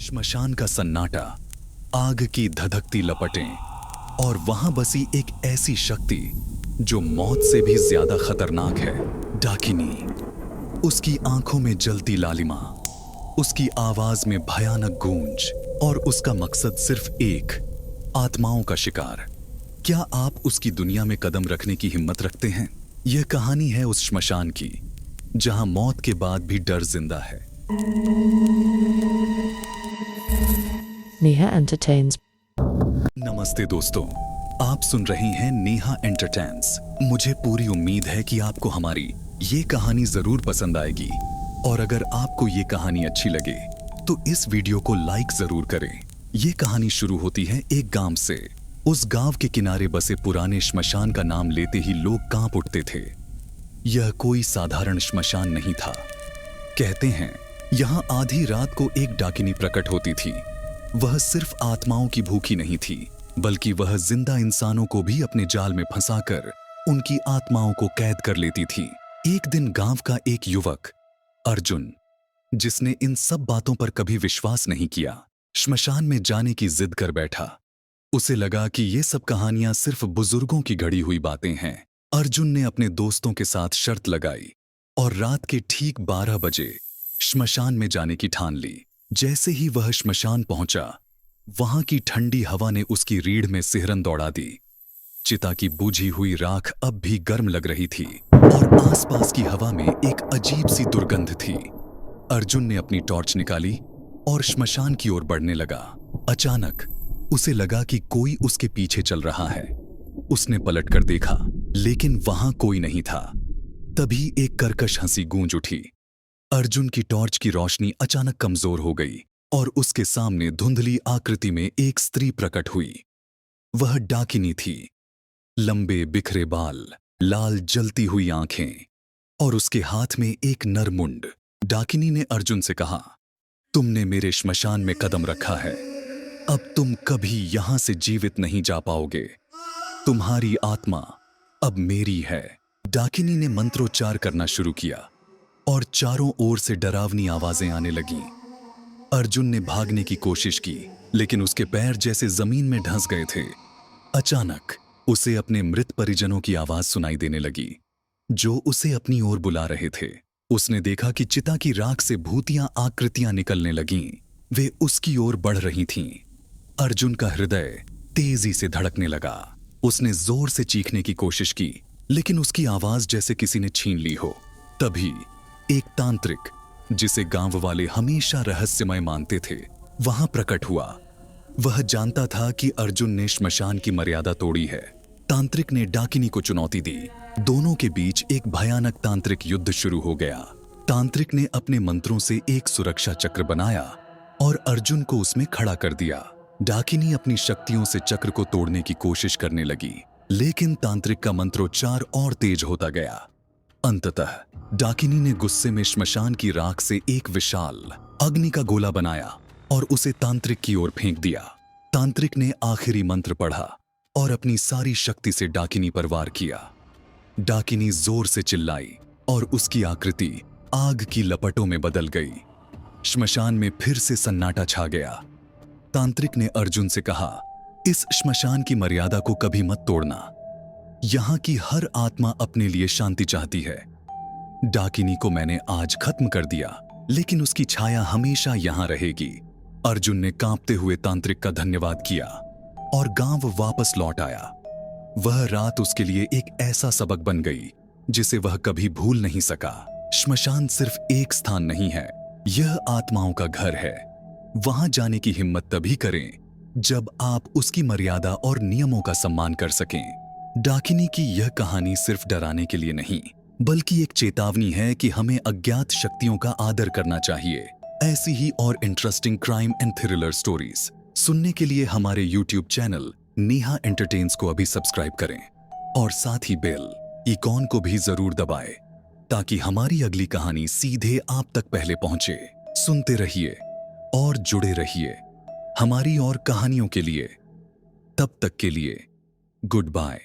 श्मशान का सन्नाटा, आग की धधकती लपटें और वहां बसी एक ऐसी शक्ति जो मौत से भी ज्यादा खतरनाक है। डाकिनी। उसकी आंखों में जलती लालिमा, उसकी आवाज में भयानक गूंज और उसका मकसद सिर्फ एक, आत्माओं का शिकार। क्या आप उसकी दुनिया में कदम रखने की हिम्मत रखते हैं? यह कहानी है उस श्मशान की जहां मौत के बाद भी डर जिंदा है। नेहा एंटरटेन्स। नमस्ते दोस्तों, आप सुन रहे हैं नेहा एंटरटेन्स। मुझे पूरी उम्मीद है कि आपको हमारी ये कहानी जरूर पसंद आएगी और अगर आपको ये कहानी अच्छी लगे तो इस वीडियो को लाइक जरूर करें। ये कहानी शुरू होती है एक गांव से। उस गांव के किनारे बसे पुराने श्मशान का नाम लेते ही लोग कांप उठते थे। यह कोई साधारण श्मशान नहीं था। कहते हैं यहां आधी रात को एक डाकिनी प्रकट होती थी। वह सिर्फ आत्माओं की भूखी नहीं थी, बल्कि वह जिंदा इंसानों को भी अपने जाल में फंसाकर उनकी आत्माओं को कैद कर लेती थी। एक दिन गांव का एक युवक अर्जुन, जिसने इन सब बातों पर कभी विश्वास नहीं किया, श्मशान में जाने की जिद कर बैठा। उसे लगा कि ये सब कहानियां सिर्फ बुजुर्गों की घड़ी हुई बातें हैं। अर्जुन ने अपने दोस्तों के साथ शर्त लगाई और रात के ठीक 12 बजे श्मशान में जाने की ठान ली। जैसे ही वह श्मशान पहुंचा, वहां की ठंडी हवा ने उसकी रीढ़ में सिहरन दौड़ा दी। चिता की बुझी हुई राख अब भी गर्म लग रही थी और आसपास की हवा में एक अजीब सी दुर्गंध थी। अर्जुन ने अपनी टॉर्च निकाली और श्मशान की ओर बढ़ने लगा। अचानक उसे लगा कि कोई उसके पीछे चल रहा है। उसने पलटकर देखा, लेकिन वहां कोई नहीं था। तभी एक कर्कश हंसी गूंज उठी। अर्जुन की टॉर्च की रोशनी अचानक कमजोर हो गई और उसके सामने धुंधली आकृति में एक स्त्री प्रकट हुई। वह डाकिनी थी। लंबे बिखरे बाल, लाल जलती हुई आंखें और उसके हाथ में एक नर मुंड। डाकिनी ने अर्जुन से कहा, तुमने मेरे श्मशान में कदम रखा है, अब तुम कभी यहां से जीवित नहीं जा पाओगे। तुम्हारी आत्मा अब मेरी है। डाकिनी ने मंत्रोच्चार करना शुरू किया और चारों ओर से डरावनी आवाजें आने लगीं। अर्जुन ने भागने की कोशिश की, लेकिन उसके पैर जैसे जमीन में धंस गए थे। अचानक उसे अपने मृत परिजनों की आवाज सुनाई देने लगी, जो उसे अपनी ओर बुला रहे थे। उसने देखा कि चिता की राख से भूतियां आकृतियां निकलने लगीं। वे उसकी ओर बढ़ रही थीं। अर्जुन का हृदय तेजी से धड़कने लगा। उसने जोर से चीखने की कोशिश की, लेकिन उसकी आवाज जैसे किसी ने छीन ली हो। तभी एक तांत्रिक, जिसे गांव वाले हमेशा रहस्यमय मानते थे, वहां प्रकट हुआ। वह जानता था कि अर्जुन ने श्मशान की मर्यादा तोड़ी है। तांत्रिक ने डाकिनी को चुनौती दी। दोनों के बीच एक भयानक तांत्रिक युद्ध शुरू हो गया। तांत्रिक ने अपने मंत्रों से एक सुरक्षा चक्र बनाया और अर्जुन को उसमें खड़ा कर दिया। डाकिनी अपनी शक्तियों से चक्र को तोड़ने की कोशिश करने लगी, लेकिन तांत्रिक का मंत्रोच्चार और तेज होता गया। अंततः डाकिनी ने गुस्से में श्मशान की राख से एक विशाल अग्नि का गोला बनाया और उसे तांत्रिक की ओर फेंक दिया। तांत्रिक ने आखिरी मंत्र पढ़ा और अपनी सारी शक्ति से डाकिनी पर वार किया। डाकिनी जोर से चिल्लाई और उसकी आकृति आग की लपटों में बदल गई। श्मशान में फिर से सन्नाटा छा गया। तांत्रिक ने अर्जुन से कहा, इस श्मशान की मर्यादा को कभी मत तोड़ना। यहां की हर आत्मा अपने लिए शांति चाहती है। डाकिनी को मैंने आज खत्म कर दिया, लेकिन उसकी छाया हमेशा यहां रहेगी। अर्जुन ने कांपते हुए तांत्रिक का धन्यवाद किया और गांव वापस लौट आया। वह रात उसके लिए एक ऐसा सबक बन गई जिसे वह कभी भूल नहीं सका। श्मशान सिर्फ एक स्थान नहीं है, यह आत्माओं का घर है। वहां जाने की हिम्मत तभी करें जब आप उसकी मर्यादा और नियमों का सम्मान कर सकें। डाकिनी की यह कहानी सिर्फ डराने के लिए नहीं, बल्कि एक चेतावनी है कि हमें अज्ञात शक्तियों का आदर करना चाहिए। ऐसी ही और interesting crime and thriller stories सुनने के लिए हमारे YouTube चैनल नेहा एंटरटेन्स को अभी सब्सक्राइब करें और साथ ही बेल आइकॉन को भी जरूर दबाएं, ताकि हमारी अगली कहानी सीधे आप तक पहले पहुंचे। सुनते रहिए और जुड़े रहिए हमारी और कहानियों के लिए। तब तक के लिए गुड बाय।